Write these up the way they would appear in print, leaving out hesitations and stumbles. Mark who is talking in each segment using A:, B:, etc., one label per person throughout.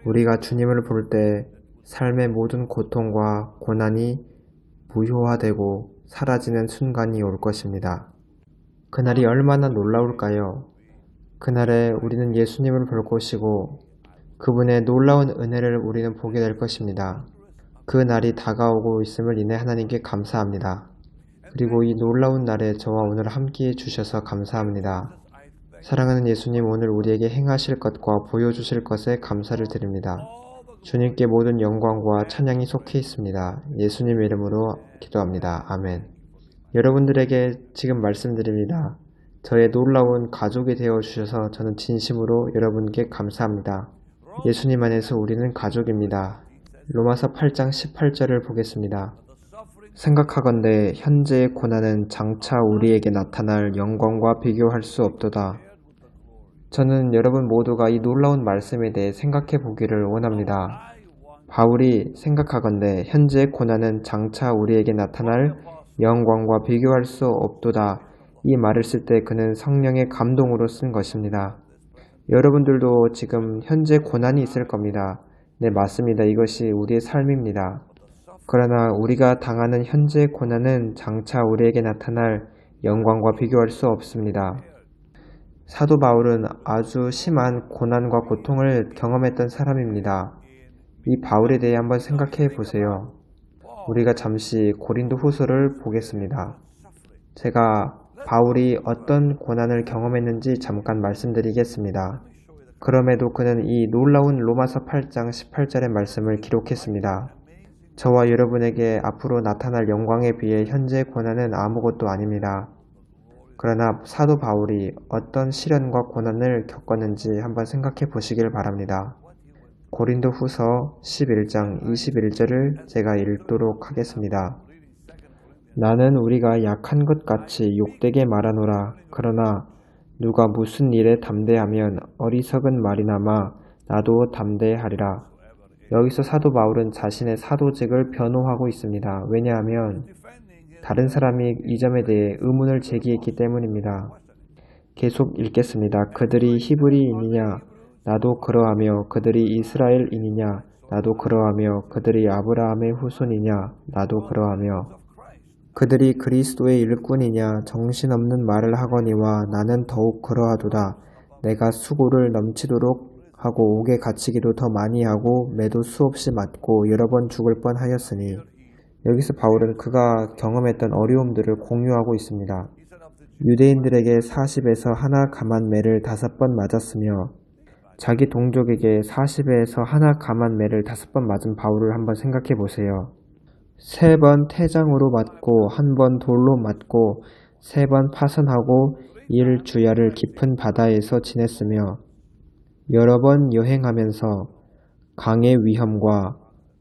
A: 우리가 주님을 볼 때 삶의 모든 고통과 고난이 무효화되고 사라지는 순간이 올 것입니다. 그날이 얼마나 놀라울까요? 그날에 우리는 예수님을 볼 것이고 그분의 놀라운 은혜를 우리는 보게 될 것입니다. 그 날이 다가오고 있음을 인해 하나님께 감사합니다. 그리고 이 놀라운 날에 저와 오늘 함께해 주셔서 감사합니다. 사랑하는 예수님, 오늘 우리에게 행하실 것과 보여주실 것에 감사를 드립니다. 주님께 모든 영광과 찬양이 속해 있습니다. 예수님 이름으로 기도합니다. 아멘. 여러분들에게 지금 말씀드립니다. 저의 놀라운 가족이 되어주셔서 저는 진심으로 여러분께 감사합니다. 예수님 안에서 우리는 가족입니다. 로마서 8장 18절을 보겠습니다. 생각하건대 현재의 고난은 장차 우리에게 나타날 영광과 비교할 수 없도다. 저는 여러분 모두가 이 놀라운 말씀에 대해 생각해 보기를 원합니다. 바울이 생각하건대 현재의 고난은 장차 우리에게 나타날 영광과 비교할 수 없도다. 이 말을 쓸 때 그는 성령의 감동으로 쓴 것입니다. 여러분들도 지금 현재 고난이 있을 겁니다. 네, 맞습니다. 이것이 우리의 삶입니다. 그러나 우리가 당하는 현재의 고난은 장차 우리에게 나타날 영광과 비교할 수 없습니다. 사도 바울은 아주 심한 고난과 고통을 경험했던 사람입니다. 이 바울에 대해 한번 생각해 보세요. 우리가 잠시 고린도 후서를 보겠습니다. 제가 바울이 어떤 고난을 경험했는지 잠깐 말씀드리겠습니다. 그럼에도 그는 이 놀라운 로마서 8장 18절의 말씀을 기록했습니다. 저와 여러분에게 앞으로 나타날 영광에 비해 현재의 고난은 아무것도 아닙니다. 그러나 사도 바울이 어떤 시련과 고난을 겪었는지 한번 생각해 보시길 바랍니다. 고린도 후서 11장 21절을 제가 읽도록 하겠습니다. 나는 우리가 약한 것 같이 욕되게 말하노라. 그러나 누가 무슨 일에 담대하면 어리석은 말이나마 나도 담대하리라. 여기서 사도 바울은 자신의 사도직을 변호하고 있습니다. 왜냐하면 다른 사람이 이 점에 대해 의문을 제기했기 때문입니다. 계속 읽겠습니다. 그들이 히브리인이냐? 나도 그러하며 그들이 이스라엘인이냐? 나도 그러하며 그들이 아브라함의 후손이냐? 나도 그러하며 그들이 그리스도의 일꾼이냐? 정신없는 말을 하거니와 나는 더욱 그러하도다. 내가 수고를 넘치도록 하고 옥에 갇히기도 더 많이 하고 매도 수없이 맞고 여러 번 죽을 뻔하였으니. 여기서 바울은 그가 경험했던 어려움들을 공유하고 있습니다. 유대인들에게 40에서 하나 감한 매를 5번 맞았으며 자기 동족에게 40에서 하나 감한 매를 5번 맞은 바울을 한번 생각해 보세요. 3번 태장으로 맞고 1번 돌로 맞고 3번 파선하고 1주야를 깊은 바다에서 지냈으며 여러 번 여행하면서 강의 위험과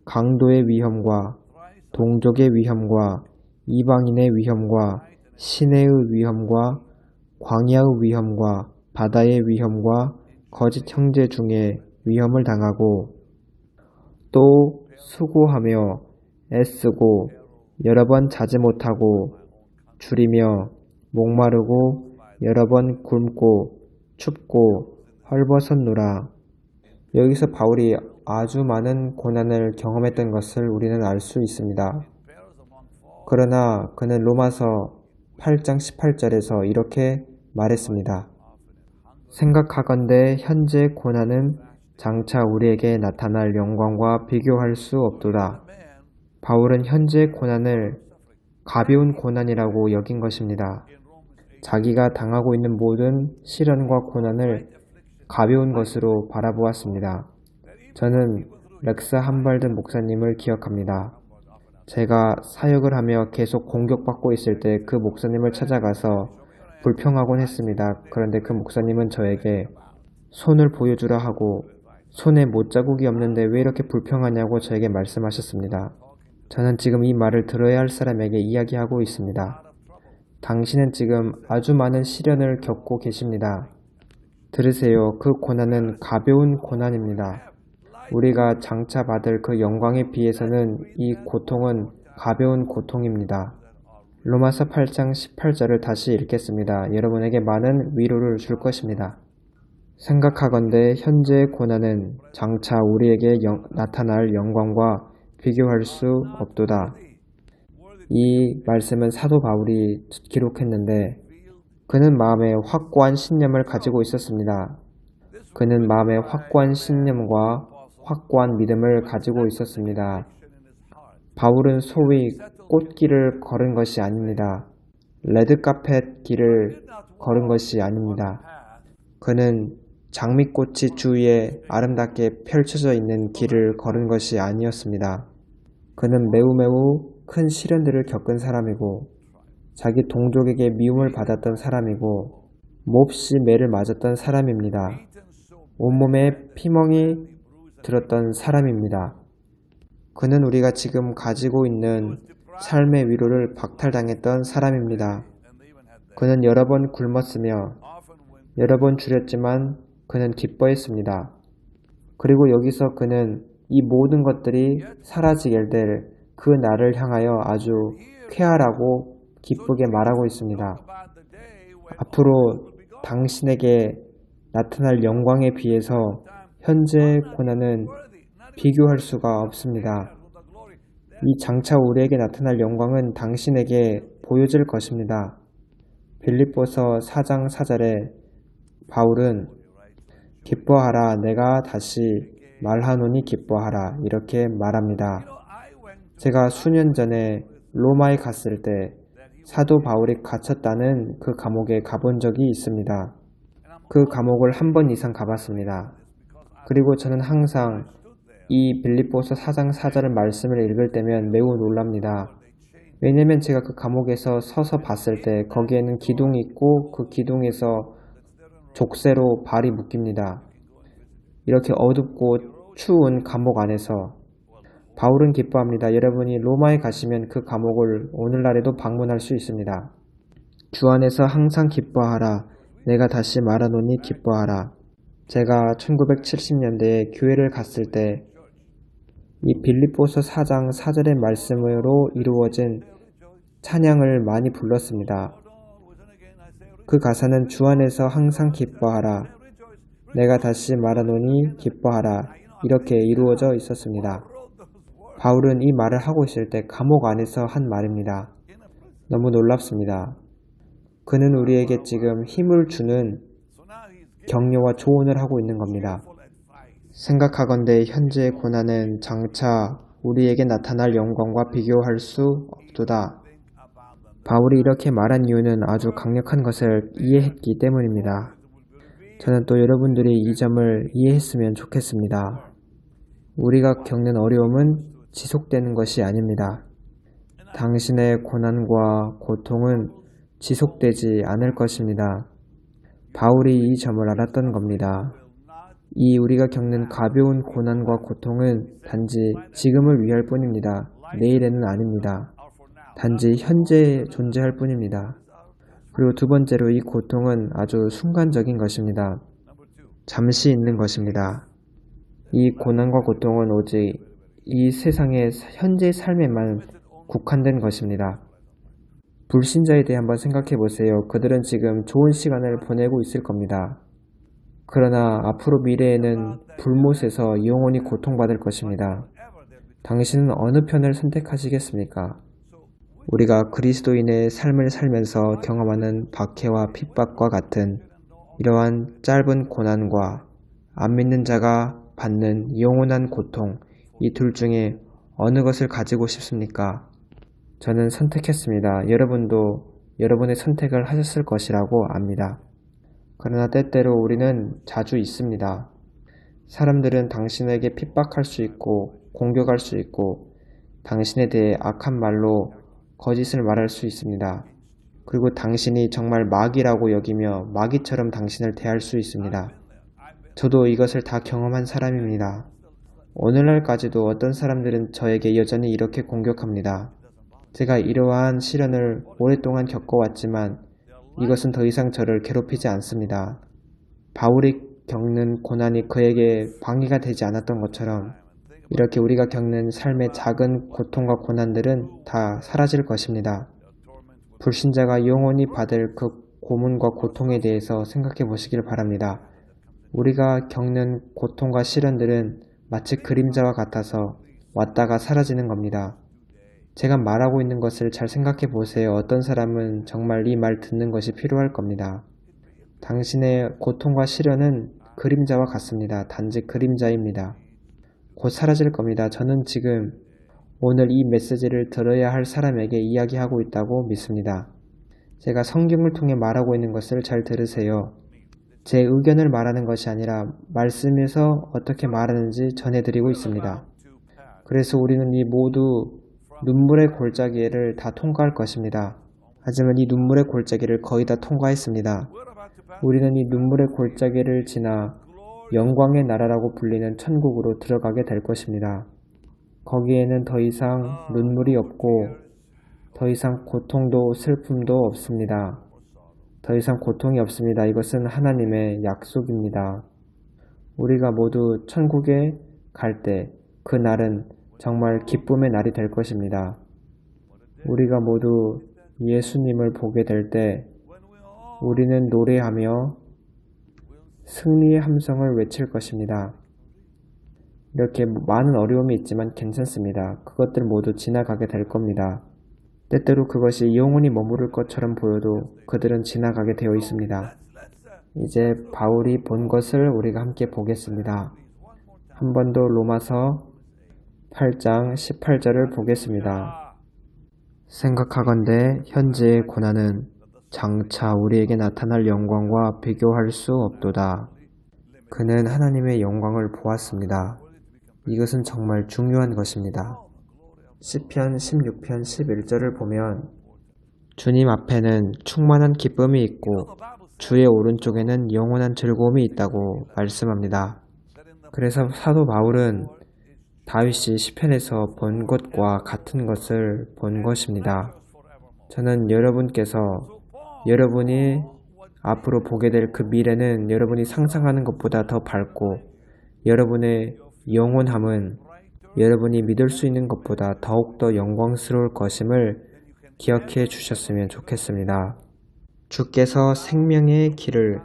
A: 강도의 위험과 동족의 위험과 이방인의 위험과 시내의 위험과 광야의 위험과 바다의 위험과 거짓 형제 중에 위험을 당하고 또 수고하며 애쓰고 여러 번 자지 못하고 줄이며 목마르고 여러 번 굶고 춥고 헐벗었노라. 여기서 바울이 아주 많은 고난을 경험했던 것을 우리는 알 수 있습니다. 그러나 그는 로마서 8장 18절에서 이렇게 말했습니다. 생각하건대 현재 고난은 장차 우리에게 나타날 영광과 비교할 수 없도다. 바울은 현재 고난을 가벼운 고난이라고 여긴 것입니다. 자기가 당하고 있는 모든 시련과 고난을 가벼운 것으로 바라보았습니다. 저는 렉스 함발드 목사님을 기억합니다. 제가 사역을 하며 계속 공격받고 있을 때 그 목사님을 찾아가서 불평하곤 했습니다. 그런데 그 목사님은 저에게 손을 보여주라 하고 손에 못자국이 없는데 왜 이렇게 불평하냐고 저에게 말씀하셨습니다. 저는 지금 이 말을 들어야 할 사람에게 이야기하고 있습니다. 당신은 지금 아주 많은 시련을 겪고 계십니다. 들으세요. 그 고난은 가벼운 고난입니다. 우리가 장차 받을 그 영광에 비해서는 이 고통은 가벼운 고통입니다. 로마서 8장 18절을 다시 읽겠습니다. 여러분에게 많은 위로를 줄 것입니다. 생각하건대 현재의 고난은 장차 우리에게 나타날 영광과 비교할 수 없도다. 이 말씀은 사도 바울이 기록했는데 그는 마음에 확고한 신념을 가지고 있었습니다. 그는 마음에 확고한 신념과 확고한 믿음을 가지고 있었습니다. 바울은 소위 꽃길을 걸은 것이 아닙니다. 레드카펫 길을 걸은 것이 아닙니다. 그는 장미꽃이 주위에 아름답게 펼쳐져 있는 길을 걸은 것이 아니었습니다. 그는 매우 큰 시련들을 겪은 사람이고 자기 동족에게 미움을 받았던 사람이고 몹시 매를 맞았던 사람입니다. 온몸에 피멍이 들었던 사람입니다. 그는 우리가 지금 가지고 있는 삶의 위로를 박탈당했던 사람입니다. 그는 여러 번 굶었으며 여러 번 줄였지만 그는 기뻐했습니다. 그리고 여기서 그는 이 모든 것들이 사라지게 될 그 날을 향하여 아주 쾌활하고 기쁘게 말하고 있습니다. 앞으로 당신에게 나타날 영광에 비해서 현재의 고난은 비교할 수가 없습니다. 이 장차 우리에게 나타날 영광은 당신에게 보여질 것입니다. 빌립보서 4장 4절에 바울은 기뻐하라 내가 다시 말하노니 기뻐하라 이렇게 말합니다. 제가 수년 전에 로마에 갔을 때 사도 바울이 갇혔다는 그 감옥에 가본 적이 있습니다. 그 감옥을 한 번 이상 가봤습니다. 그리고 저는 항상 이 빌립보서 4장 4절의 말씀을 읽을 때면 매우 놀랍니다. 왜냐면 제가 그 감옥에서 서서 봤을 때 거기에는 기둥이 있고 그 기둥에서 족쇄로 발이 묶입니다. 이렇게 어둡고 추운 감옥 안에서 바울은 기뻐합니다. 여러분이 로마에 가시면 그 감옥을 오늘날에도 방문할 수 있습니다. 주 안에서 항상 기뻐하라. 내가 다시 말하노니 기뻐하라. 제가 1970년대에 교회를 갔을 때 이 빌립보서 4장 4절의 말씀으로 이루어진 찬양을 많이 불렀습니다. 그 가사는 주 안에서 항상 기뻐하라. 내가 다시 말하노니 기뻐하라. 이렇게 이루어져 있었습니다. 바울은 이 말을 하고 있을 때 감옥 안에서 한 말입니다. 너무 놀랍습니다. 그는 우리에게 지금 힘을 주는 격려와 조언을 하고 있는 겁니다. 생각하건대 현재의 고난은 장차 우리에게 나타날 영광과 비교할 수 없도다. 바울이 이렇게 말한 이유는 아주 강력한 것을 이해했기 때문입니다. 저는 또 여러분들이 이 점을 이해했으면 좋겠습니다. 우리가 겪는 어려움은 지속되는 것이 아닙니다. 당신의 고난과 고통은 지속되지 않을 것입니다. 바울이 이 점을 알았던 겁니다. 이 우리가 겪는 가벼운 고난과 고통은 단지 지금을 위할 뿐입니다. 내일에는 아닙니다. 단지 현재에 존재할 뿐입니다. 그리고 두 번째로 이 고통은 아주 순간적인 것입니다. 잠시 있는 것입니다. 이 고난과 고통은 오직 이 세상의 현재의 삶에만 국한된 것입니다. 불신자에 대해 한번 생각해 보세요. 그들은 지금 좋은 시간을 보내고 있을 겁니다. 그러나 앞으로 미래에는 불못에서 영원히 고통받을 것입니다. 당신은 어느 편을 선택하시겠습니까? 우리가 그리스도인의 삶을 살면서 경험하는 박해와 핍박과 같은 이러한 짧은 고난과 안 믿는 자가 받는 영원한 고통, 이 둘 중에 어느 것을 가지고 싶습니까? 저는 선택했습니다. 여러분도 여러분의 선택을 하셨을 것이라고 압니다. 그러나 때때로 우리는 자주 있습니다. 사람들은 당신에게 핍박할 수 있고 공격할 수 있고 당신에 대해 악한 말로 거짓을 말할 수 있습니다. 그리고 당신이 정말 마귀라고 여기며 마귀처럼 당신을 대할 수 있습니다. 저도 이것을 다 경험한 사람입니다. 오늘날까지도 어떤 사람들은 저에게 여전히 이렇게 공격합니다. 제가 이러한 시련을 오랫동안 겪어왔지만 이것은 더 이상 저를 괴롭히지 않습니다. 바울이 겪는 고난이 그에게 방해가 되지 않았던 것처럼 이렇게 우리가 겪는 삶의 작은 고통과 고난들은 다 사라질 것입니다. 불신자가 영원히 받을 그 고문과 고통에 대해서 생각해 보시길 바랍니다. 우리가 겪는 고통과 시련들은 마치 그림자와 같아서 왔다가 사라지는 겁니다. 제가 말하고 있는 것을 잘 생각해 보세요. 어떤 사람은 정말 이 말 듣는 것이 필요할 겁니다. 당신의 고통과 시련은 그림자와 같습니다. 단지 그림자입니다. 곧 사라질 겁니다. 저는 지금 오늘 이 메시지를 들어야 할 사람에게 이야기하고 있다고 믿습니다. 제가 성경을 통해 말하고 있는 것을 잘 들으세요. 제 의견을 말하는 것이 아니라 말씀에서 어떻게 말하는지 전해드리고 있습니다. 그래서 우리는 이 모두 눈물의 골짜기를 다 통과할 것입니다. 하지만 이 눈물의 골짜기를 거의 다 통과했습니다. 우리는 이 눈물의 골짜기를 지나 영광의 나라라고 불리는 천국으로 들어가게 될 것입니다. 거기에는 더 이상 눈물이 없고 더 이상 고통도 슬픔도 없습니다. 더 이상 고통이 없습니다. 이것은 하나님의 약속입니다. 우리가 모두 천국에 갈 때 그 날은 정말 기쁨의 날이 될 것입니다. 우리가 모두 예수님을 보게 될 때 우리는 노래하며 승리의 함성을 외칠 것입니다. 이렇게 많은 어려움이 있지만 괜찮습니다. 그것들 모두 지나가게 될 겁니다. 때때로 그것이 영원히 머무를 것처럼 보여도 그들은 지나가게 되어 있습니다. 이제 바울이 본 것을 우리가 함께 보겠습니다. 한 번 더 로마서 8장 18절을 보겠습니다. 생각하건대 현재의 고난은 장차 우리에게 나타날 영광과 비교할 수 없도다. 그는 하나님의 영광을 보았습니다. 이것은 정말 중요한 것입니다. 시편 16편 11절을 보면 주님 앞에는 충만한 기쁨이 있고 주의 오른쪽에는 영원한 즐거움이 있다고 말씀합니다. 그래서 사도 바울은 다윗이 시편에서 본 것과 같은 것을 본 것입니다. 저는 여러분이 앞으로 보게 될 그 미래는 여러분이 상상하는 것보다 더 밝고 여러분의 영원함은 여러분이 믿을 수 있는 것보다 더욱더 영광스러울 것임을 기억해 주셨으면 좋겠습니다. 주께서 생명의 길을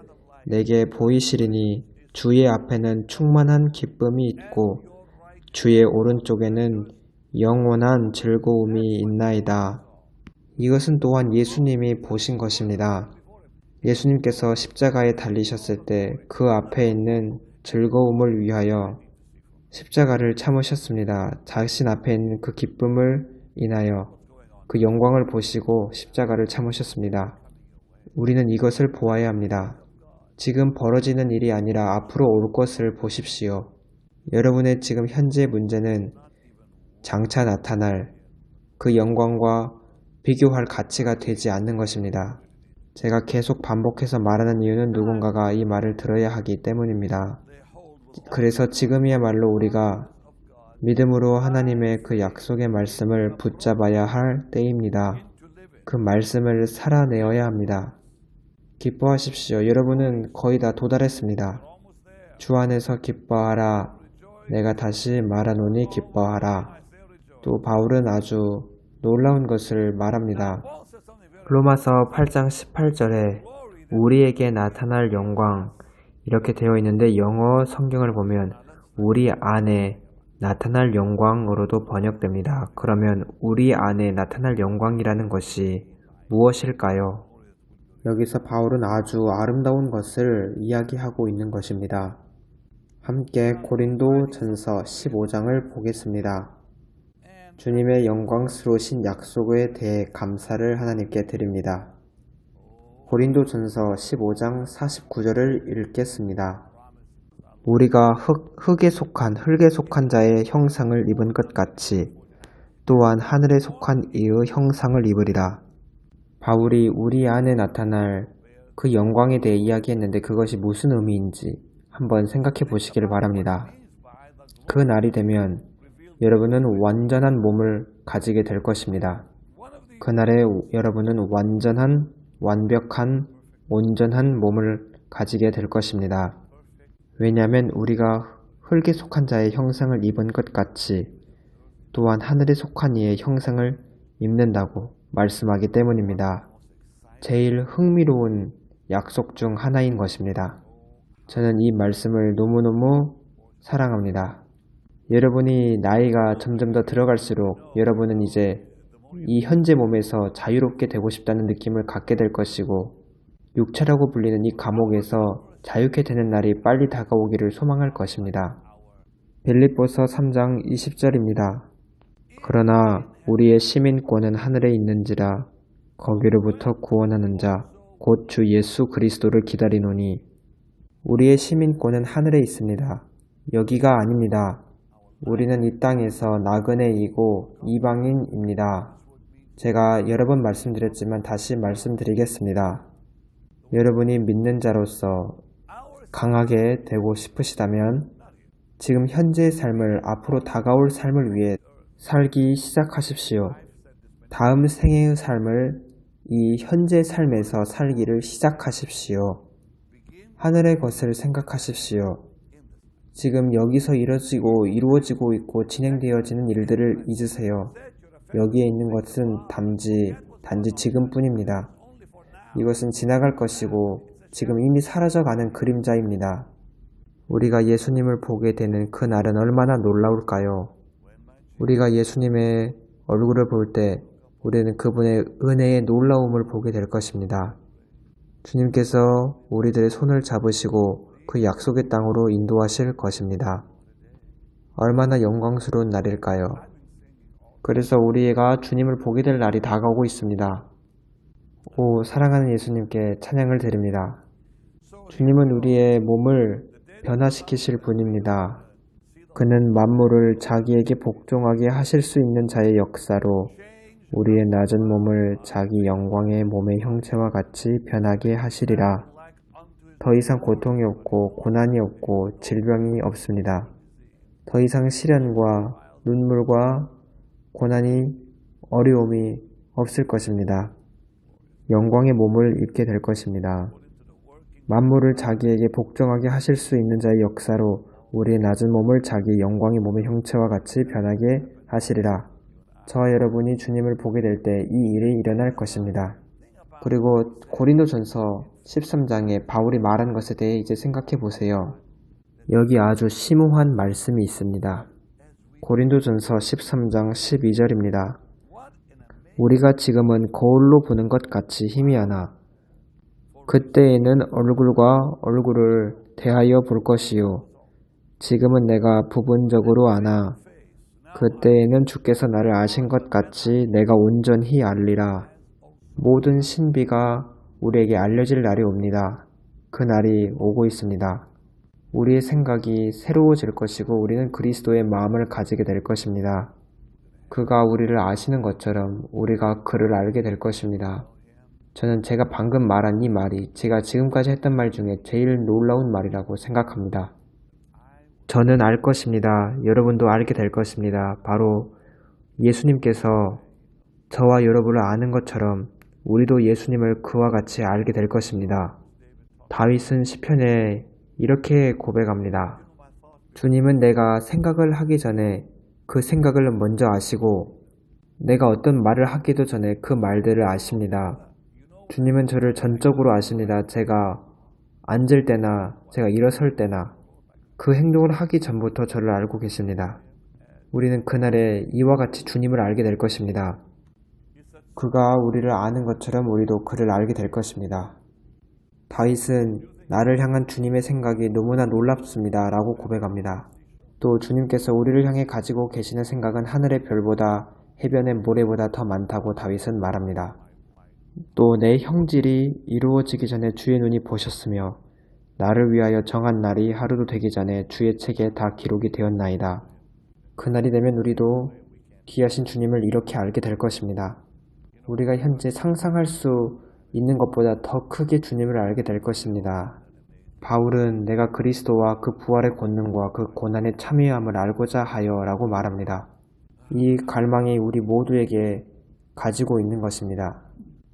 A: 내게 보이시리니 주의 앞에는 충만한 기쁨이 있고 주의 오른쪽에는 영원한 즐거움이 있나이다. 이것은 또한 예수님이 보신 것입니다. 예수님께서 십자가에 달리셨을 때 그 앞에 있는 즐거움을 위하여 십자가를 참으셨습니다. 자신 앞에 있는 그 기쁨을 인하여 그 영광을 보시고 십자가를 참으셨습니다. 우리는 이것을 보아야 합니다. 지금 벌어지는 일이 아니라 앞으로 올 것을 보십시오. 여러분의 지금 현재의 문제는 장차 나타날 그 영광과 비교할 가치가 되지 않는 것입니다. 제가 계속 반복해서 말하는 이유는 누군가가 이 말을 들어야 하기 때문입니다. 그래서 지금이야말로 우리가 믿음으로 하나님의 그 약속의 말씀을 붙잡아야 할 때입니다. 그 말씀을 살아내어야 합니다. 기뻐하십시오. 여러분은 거의 다 도달했습니다. 주 안에서 기뻐하라. 내가 다시 말하노니 기뻐하라. 또 바울은 아주 놀라운 것을 말합니다. 로마서 8장 18절에 우리에게 나타날 영광 이렇게 되어 있는데 영어 성경을 보면 우리 안에 나타날 영광으로도 번역됩니다. 그러면 우리 안에 나타날 영광이라는 것이 무엇일까요? 여기서 바울은 아주 아름다운 것을 이야기하고 있는 것입니다. 함께 고린도 전서 15장을 보겠습니다. 주님의 영광스러우신 약속에 대해 감사를 하나님께 드립니다. 고린도 전서 15장 49절을 읽겠습니다. 우리가 흙에 속한 자의 형상을 입은 것 같이 또한 하늘에 속한 이의 형상을 입으리라. 바울이 우리 안에 나타날 그 영광에 대해 이야기했는데 그것이 무슨 의미인지 한번 생각해 보시기를 바랍니다. 그 날이 되면 여러분은 완전한 몸을 가지게 될 것입니다. 그날에 여러분은 완벽한, 온전한 몸을 가지게 될 것입니다. 왜냐하면 우리가 흙에 속한 자의 형상을 입은 것 같이 또한 하늘에 속한 이의 형상을 입는다고 말씀하기 때문입니다. 제일 흥미로운 약속 중 하나인 것입니다. 저는 이 말씀을 너무너무 사랑합니다. 여러분이 나이가 점점 더 들어갈수록 여러분은 이제 이 현재 몸에서 자유롭게 되고 싶다는 느낌을 갖게 될 것이고 육체라고 불리는 이 감옥에서 자유케 되는 날이 빨리 다가오기를 소망할 것입니다. 빌립보서 3장 20절입니다. 그러나 우리의 시민권은 하늘에 있는지라 거기로부터 구원하는 자 곧 주 예수 그리스도를 기다리노니 우리의 시민권은 하늘에 있습니다. 여기가 아닙니다. 우리는 이 땅에서 나그네이고 이방인입니다. 제가 여러 번 말씀드렸지만 다시 말씀드리겠습니다. 여러분이 믿는 자로서 강하게 되고 싶으시다면 지금 현재의 삶을 앞으로 다가올 삶을 위해 살기 시작하십시오. 다음 생애의 삶을 이 현재 삶에서 살기를 시작하십시오. 하늘의 것을 생각하십시오. 지금 여기서 이루어지고 있고 진행되어지는 일들을 잊으세요. 여기에 있는 것은 단지 지금뿐입니다. 이것은 지나갈 것이고 지금 이미 사라져가는 그림자입니다. 우리가 예수님을 보게 되는 그 날은 얼마나 놀라울까요? 우리가 예수님의 얼굴을 볼 때 우리는 그분의 은혜의 놀라움을 보게 될 것입니다. 주님께서 우리들의 손을 잡으시고 그 약속의 땅으로 인도하실 것입니다. 얼마나 영광스러운 날일까요? 그래서 우리가 주님을 보게 될 날이 다가오고 있습니다. 오, 사랑하는 예수님께 찬양을 드립니다. 주님은 우리의 몸을 변화시키실 분입니다. 그는 만물을 자기에게 복종하게 하실 수 있는 자의 역사로 우리의 낮은 몸을 자기 영광의 몸의 형체와 같이 변하게 하시리라. 더 이상 고통이 없고 고난이 없고 질병이 없습니다. 더 이상 시련과 눈물과 고난이 어려움이 없을 것입니다. 영광의 몸을 입게 될 것입니다. 만물을 자기에게 복종하게 하실 수 있는 자의 역사로 우리의 낮은 몸을 자기 영광의 몸의 형체와 같이 변하게 하시리라. 저와 여러분이 주님을 보게 될 때 이 일이 일어날 것입니다. 그리고 고린도전서 13장에 바울이 말한 것에 대해 이제 생각해 보세요. 여기 아주 심오한 말씀이 있습니다. 고린도전서 13장 12절입니다. 우리가 지금은 거울로 보는 것 같이 희미하나 그때에는 얼굴과 얼굴을 대하여 볼 것이요 지금은 내가 부분적으로 아나 그때에는 주께서 나를 아신 것 같이 내가 온전히 알리라. 모든 신비가 우리에게 알려질 날이 옵니다. 그 날이 오고 있습니다. 우리의 생각이 새로워질 것이고 우리는 그리스도의 마음을 가지게 될 것입니다. 그가 우리를 아시는 것처럼 우리가 그를 알게 될 것입니다. 저는 제가 방금 말한 이 말이 제가 지금까지 했던 말 중에 제일 놀라운 말이라고 생각합니다. 저는 알 것입니다. 여러분도 알게 될 것입니다. 바로 예수님께서 저와 여러분을 아는 것처럼 우리도 예수님을 그와 같이 알게 될 것입니다. 다윗은 시편에 이렇게 고백합니다. 주님은 내가 생각을 하기 전에 그 생각을 먼저 아시고 내가 어떤 말을 하기도 전에 그 말들을 아십니다. 주님은 저를 전적으로 아십니다. 제가 앉을 때나 제가 일어설 때나 그 행동을 하기 전부터 저를 알고 계십니다. 우리는 그날에 이와 같이 주님을 알게 될 것입니다. 그가 우리를 아는 것처럼 우리도 그를 알게 될 것입니다. 다윗은 나를 향한 주님의 생각이 너무나 놀랍습니다. 라고 고백합니다. 또 주님께서 우리를 향해 가지고 계시는 생각은 하늘의 별보다 해변의 모래보다 더 많다고 다윗은 말합니다. 또 내 형질이 이루어지기 전에 주의 눈이 보셨으며 나를 위하여 정한 날이 하루도 되기 전에 주의 책에 다 기록이 되었나이다. 그날이 되면 우리도 귀하신 주님을 이렇게 알게 될 것입니다. 우리가 현재 상상할 수 있는 것보다 더 크게 주님을 알게 될 것입니다. 바울은 내가 그리스도와 그 부활의 권능과 그 고난의 참여함을 알고자 하여 라고 말합니다. 이 갈망이 우리 모두에게 가지고 있는 것입니다.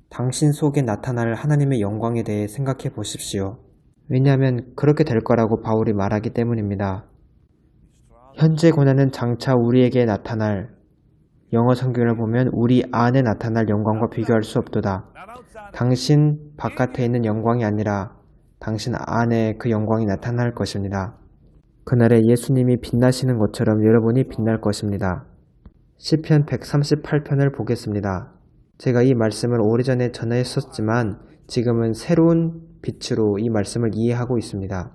A: 당신 속에 나타날 하나님의 영광에 대해 생각해 보십시오. 왜냐하면 그렇게 될 거라고 바울이 말하기 때문입니다. 현재 고난은 장차 우리에게 나타날, 영어 성경을 보면 우리 안에 나타날 영광과 비교할 수 없도다. 당신 바깥에 있는 영광이 아니라 당신 안에 그 영광이 나타날 것입니다. 그날에 예수님이 빛나시는 것처럼 여러분이 빛날 것입니다. 시편 138편을 보겠습니다. 제가 이 말씀을 오래전에 전했었지만 지금은 새로운 빛으로 이 말씀을 이해하고 있습니다.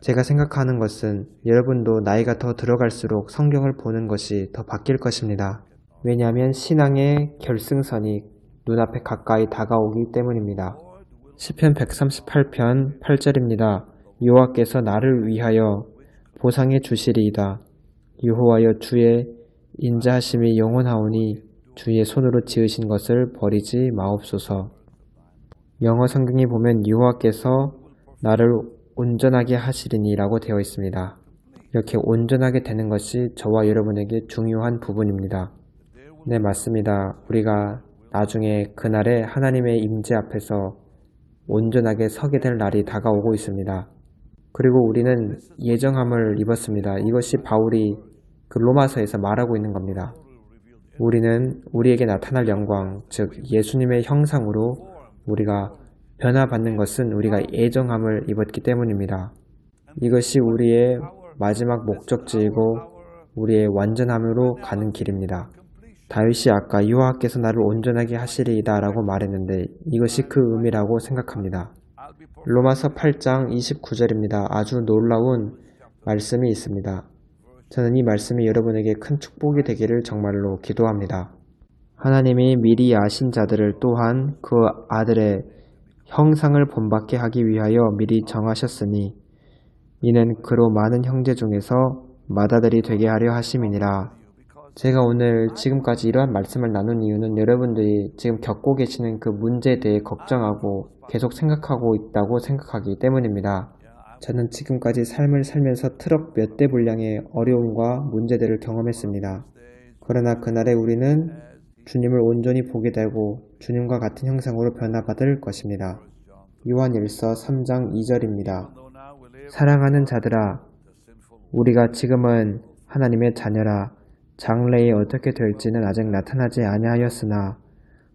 A: 제가 생각하는 것은 여러분도 나이가 더 들어갈수록 성경을 보는 것이 더 바뀔 것입니다. 왜냐하면 신앙의 결승선이 눈앞에 가까이 다가오기 때문입니다. 시편 138편 8절입니다. 여호와께서 나를 위하여 보상해 주시리이다. 여호와여 주의 인자하심이 영원하오니 주의 손으로 지으신 것을 버리지 마옵소서. 영어 성경에 보면 여호와께서 나를 온전하게 하시리니라고 되어 있습니다. 이렇게 온전하게 되는 것이 저와 여러분에게 중요한 부분입니다. 네, 맞습니다. 우리가 나중에 그날에 하나님의 임재 앞에서 온전하게 서게 될 날이 다가오고 있습니다. 그리고 우리는 예정함을 입었습니다. 이것이 바울이 그 로마서에서 말하고 있는 겁니다. 우리는 우리에게 나타날 영광, 즉 예수님의 형상으로 우리가 변화받는 것은 우리가 예정함을 입었기 때문입니다. 이것이 우리의 마지막 목적지이고 우리의 완전함으로 가는 길입니다. 다윗이 아까 여호와께서 나를 온전하게 하시리이다 라고 말했는데 이것이 그 의미라고 생각합니다. 로마서 8장 29절입니다. 아주 놀라운 말씀이 있습니다. 저는 이 말씀이 여러분에게 큰 축복이 되기를 정말로 기도합니다. 하나님이 미리 아신 자들을 또한 그 아들의 형상을 본받게 하기 위하여 미리 정하셨으니 이는 그로 많은 형제 중에서 맏아들이 되게 하려 하심이니라. 제가 오늘 지금까지 이러한 말씀을 나눈 이유는 여러분들이 지금 겪고 계시는 그 문제에 대해 걱정하고 계속 생각하고 있다고 생각하기 때문입니다. 저는 지금까지 삶을 살면서 트럭 몇 대 분량의 어려움과 문제들을 경험했습니다. 그러나 그날에 우리는 주님을 온전히 보게 되고 주님과 같은 형상으로 변화받을 것입니다. 요한일서 3장 2절입니다. 사랑하는 자들아, 우리가 지금은 하나님의 자녀라. 장래에 어떻게 될지는 아직 나타나지 아니하였으나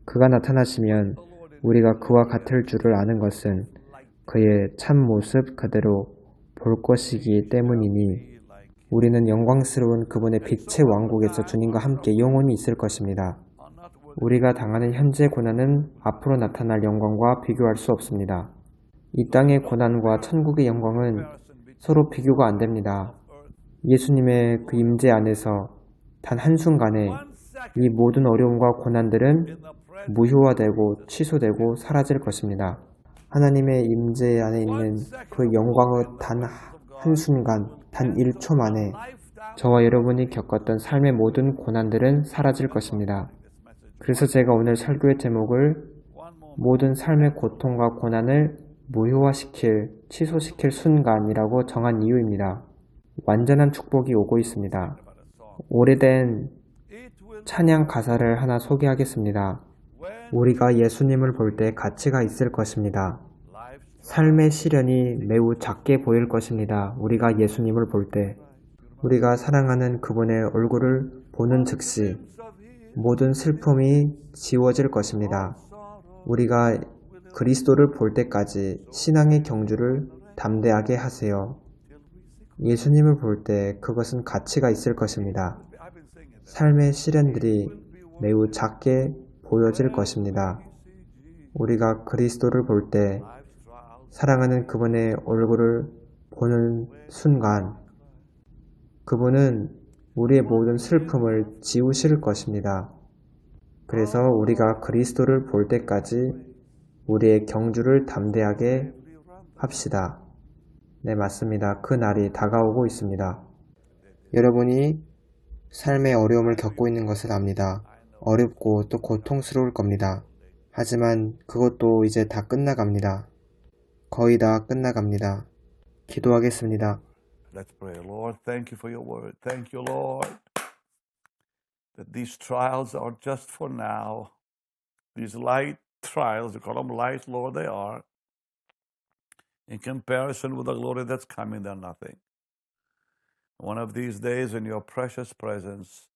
A: 그가 나타나시면 우리가 그와 같을 줄을 아는 것은 그의 참 모습 그대로 볼 것이기 때문이니 우리는 영광스러운 그분의 빛의 왕국에서 주님과 함께 영원히 있을 것입니다. 우리가 당하는 현재 고난은 앞으로 나타날 영광과 비교할 수 없습니다. 이 땅의 고난과 천국의 영광은 서로 비교가 안 됩니다. 예수님의 그 임재 안에서 단 한순간에 이 모든 어려움과 고난들은 무효화되고 취소되고 사라질 것입니다. 하나님의 임재 안에 있는 그 영광의 단 한순간, 단 1초 만에 저와 여러분이 겪었던 삶의 모든 고난들은 사라질 것입니다. 그래서 제가 오늘 설교의 제목을 모든 삶의 고통과 고난을 무효화시킬, 취소시킬 순간이라고 정한 이유입니다. 완전한 축복이 오고 있습니다. 오래된 찬양 가사를 하나 소개하겠습니다. 우리가 예수님을 볼 때 가치가 있을 것입니다. 삶의 시련이 매우 작게 보일 것입니다. 우리가 예수님을 볼 때 우리가 사랑하는 그분의 얼굴을 보는 즉시 모든 슬픔이 지워질 것입니다. 우리가 그리스도를 볼 때까지 신앙의 경주를 담대하게 하세요. 예수님을 볼 때 그것은 가치가 있을 것입니다. 삶의 시련들이 매우 작게 보여질 것입니다. 우리가 그리스도를 볼 때 사랑하는 그분의 얼굴을 보는 순간 그분은 우리의 모든 슬픔을 지우실 것입니다. 그래서 우리가 그리스도를 볼 때까지 우리의 경주를 담대하게 합시다. 네, 맞습니다. 그 날이 다가오고 있습니다. 여러분이 삶의 어려움을 겪고 있는 것을 압니다. 어렵고 또 고통스러울 겁니다. 하지만 그것도 이제 다 끝나갑니다. 거의 다 끝나갑니다. 기도하겠습니다.
B: Let's pray. Lord, thank you for your word. Thank you, Lord, that these trials are just for now. These light trials, you call them light, Lord, they are. In comparison with the glory that's coming, they're nothing. One of these days, in your precious presence,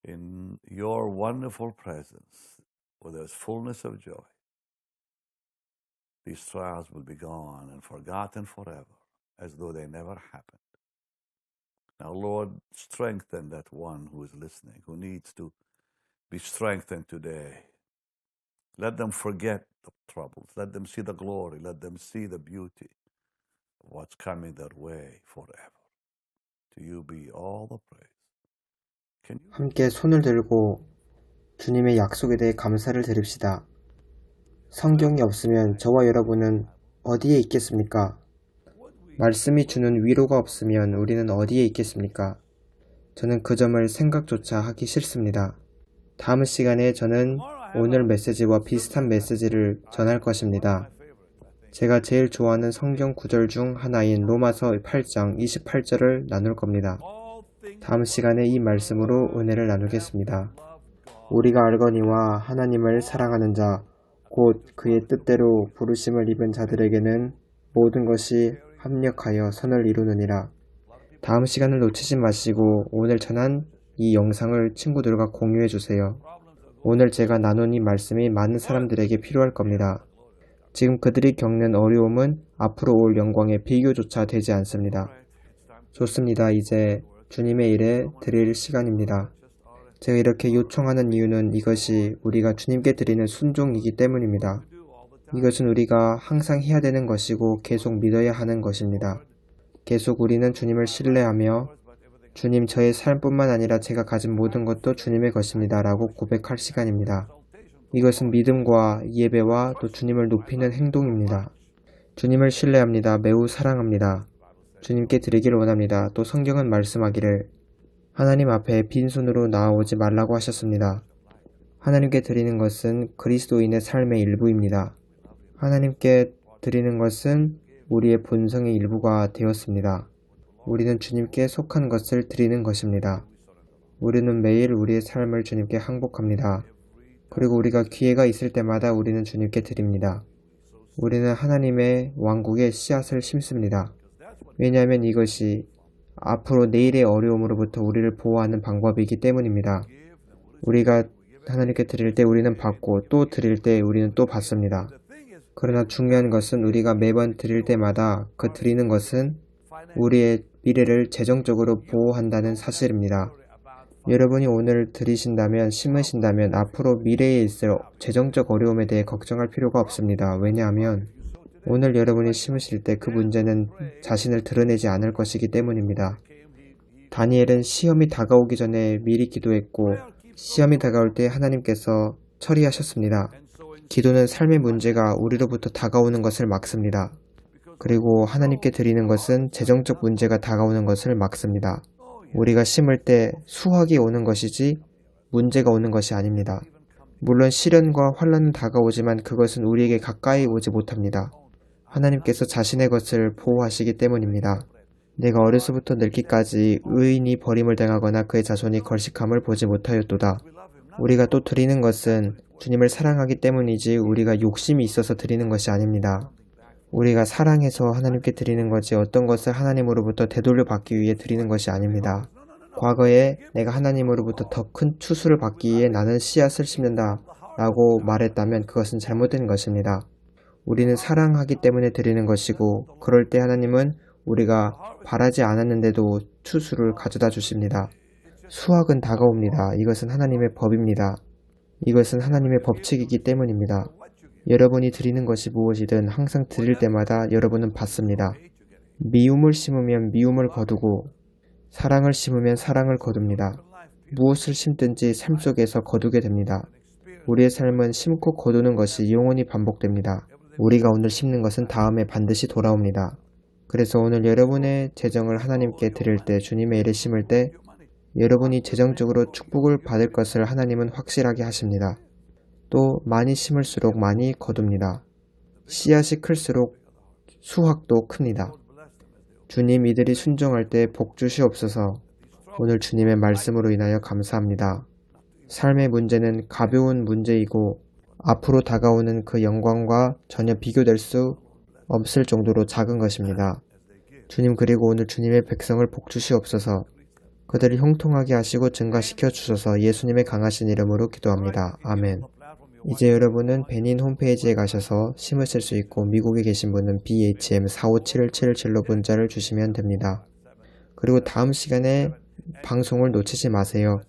B: in your wonderful presence, where there's fullness of joy, these trials will be gone and forgotten forever, as though they never happened. Now, Lord, strengthen that one who is listening, who needs to be strengthened today. Let them forget the troubles. Let them see the glory. Let them see the beauty of what's coming their way forever. To you be all the praise. Can you
A: 함께 손을 들고 주님의 약속에 대해 감사를 드립시다. 성경이 없으면 저와 여러분은 어디에 있겠습니까? 말씀이 주는 위로가 없으면 우리는 어디에 있겠습니까? 저는 그 점을 생각조차 하기 싫습니다. 다음 시간에 저는 오늘 메시지와 비슷한 메시지를 전할 것입니다. 제가 제일 좋아하는 성경 구절 중 하나인 로마서 8장 28절을 나눌 겁니다. 다음 시간에 이 말씀으로 은혜를 나누겠습니다. 우리가 알거니와 하나님을 사랑하는 자, 곧 그의 뜻대로 부르심을 입은 자들에게는 모든 것이 합력하여 선을 이루느니라. 다음 시간을 놓치지 마시고 오늘 전한 이 영상을 친구들과 공유해 주세요. 오늘 제가 나눈 이 말씀이 많은 사람들에게 필요할 겁니다. 지금 그들이 겪는 어려움은 앞으로 올 영광의 비교조차 되지 않습니다. 좋습니다. 이제 주님의 일에 드릴 시간입니다. 제가 이렇게 요청하는 이유는 이것이 우리가 주님께 드리는 순종이기 때문입니다. 이것은 우리가 항상 해야 되는 것이고 계속 믿어야 하는 것입니다. 계속 우리는 주님을 신뢰하며 주님, 저의 삶뿐만 아니라 제가 가진 모든 것도 주님의 것입니다 라고 고백할 시간입니다. 이것은 믿음과 예배와 또 주님을 높이는 행동입니다. 주님을 신뢰합니다. 매우 사랑합니다. 주님께 드리기를 원합니다. 또 성경은 말씀하기를 하나님 앞에 빈손으로 나아오지 말라고 하셨습니다. 하나님께 드리는 것은 그리스도인의 삶의 일부입니다. 하나님께 드리는 것은 우리의 본성의 일부가 되었습니다. 우리는 주님께 속한 것을 드리는 것입니다. 우리는 매일 우리의 삶을 주님께 항복합니다. 그리고 우리가 기회가 있을 때마다 우리는 주님께 드립니다. 우리는 하나님의 왕국의 씨앗을 심습니다. 왜냐하면 이것이 앞으로 내일의 어려움으로부터 우리를 보호하는 방법이기 때문입니다. 우리가 하나님께 드릴 때 우리는 받고 또 드릴 때 우리는 또 받습니다. 그러나 중요한 것은 우리가 매번 드릴 때마다 그 드리는 것은 우리의 미래를 재정적으로 보호한다는 사실입니다. 여러분이 오늘 드리신다면, 심으신다면 앞으로 미래에 있을 재정적 어려움에 대해 걱정할 필요가 없습니다. 왜냐하면 오늘 여러분이 심으실 때 그 문제는 자신을 드러내지 않을 것이기 때문입니다. 다니엘은 시험이 다가오기 전에 미리 기도했고 시험이 다가올 때 하나님께서 처리하셨습니다. 기도는 삶의 문제가 우리로부터 다가오는 것을 막습니다. 그리고 하나님께 드리는 것은 재정적 문제가 다가오는 것을 막습니다. 우리가 심을 때 수확이 오는 것이지 문제가 오는 것이 아닙니다. 물론 시련과 환난은 다가오지만 그것은 우리에게 가까이 오지 못합니다. 하나님께서 자신의 것을 보호하시기 때문입니다. 내가 어려서부터 늙기까지 의인이 버림을 당하거나 그의 자손이 걸식함을 보지 못하였도다. 우리가 또 드리는 것은 주님을 사랑하기 때문이지 우리가 욕심이 있어서 드리는 것이 아닙니다. 우리가 사랑해서 하나님께 드리는 거지 어떤 것을 하나님으로부터 되돌려 받기 위해 드리는 것이 아닙니다. 과거에 내가 하나님으로부터 더 큰 추수를 받기 위해 나는 씨앗을 심는다 라고 말했다면 그것은 잘못된 것입니다. 우리는 사랑하기 때문에 드리는 것이고 그럴 때 하나님은 우리가 바라지 않았는데도 추수를 가져다 주십니다. 수확은 다가옵니다. 이것은 하나님의 법입니다. 이것은 하나님의 법칙이기 때문입니다. 여러분이 드리는 것이 무엇이든 항상 드릴 때마다 여러분은 받습니다. 미움을 심으면 미움을 거두고 사랑을 심으면 사랑을 거둡니다. 무엇을 심든지 삶 속에서 거두게 됩니다. 우리의 삶은 심고 거두는 것이 영원히 반복됩니다. 우리가 오늘 심는 것은 다음에 반드시 돌아옵니다. 그래서 오늘 여러분의 재정을 하나님께 드릴 때 주님의 일에 심을 때 여러분이 재정적으로 축복을 받을 것을 하나님은 확실하게 하십니다. 또 많이 심을수록 많이 거둡니다. 씨앗이 클수록 수확도 큽니다. 주님 이들이 순종할 때 복 주시옵소서. 오늘 주님의 말씀으로 인하여 감사합니다. 삶의 문제는 가벼운 문제이고 앞으로 다가오는 그 영광과 전혀 비교될 수 없을 정도로 작은 것입니다. 주님 그리고 오늘 주님의 백성을 복 주시옵소서. 그들을 형통하게 하시고 증가시켜 주셔서 예수님의 강하신 이름으로 기도합니다. 아멘. 이제 여러분은 베닌 홈페이지에 가셔서 심을 쓸 수 있고 미국에 계신 분은 BHM457777로 문자를 주시면 됩니다. 그리고 다음 시간에 방송을 놓치지 마세요.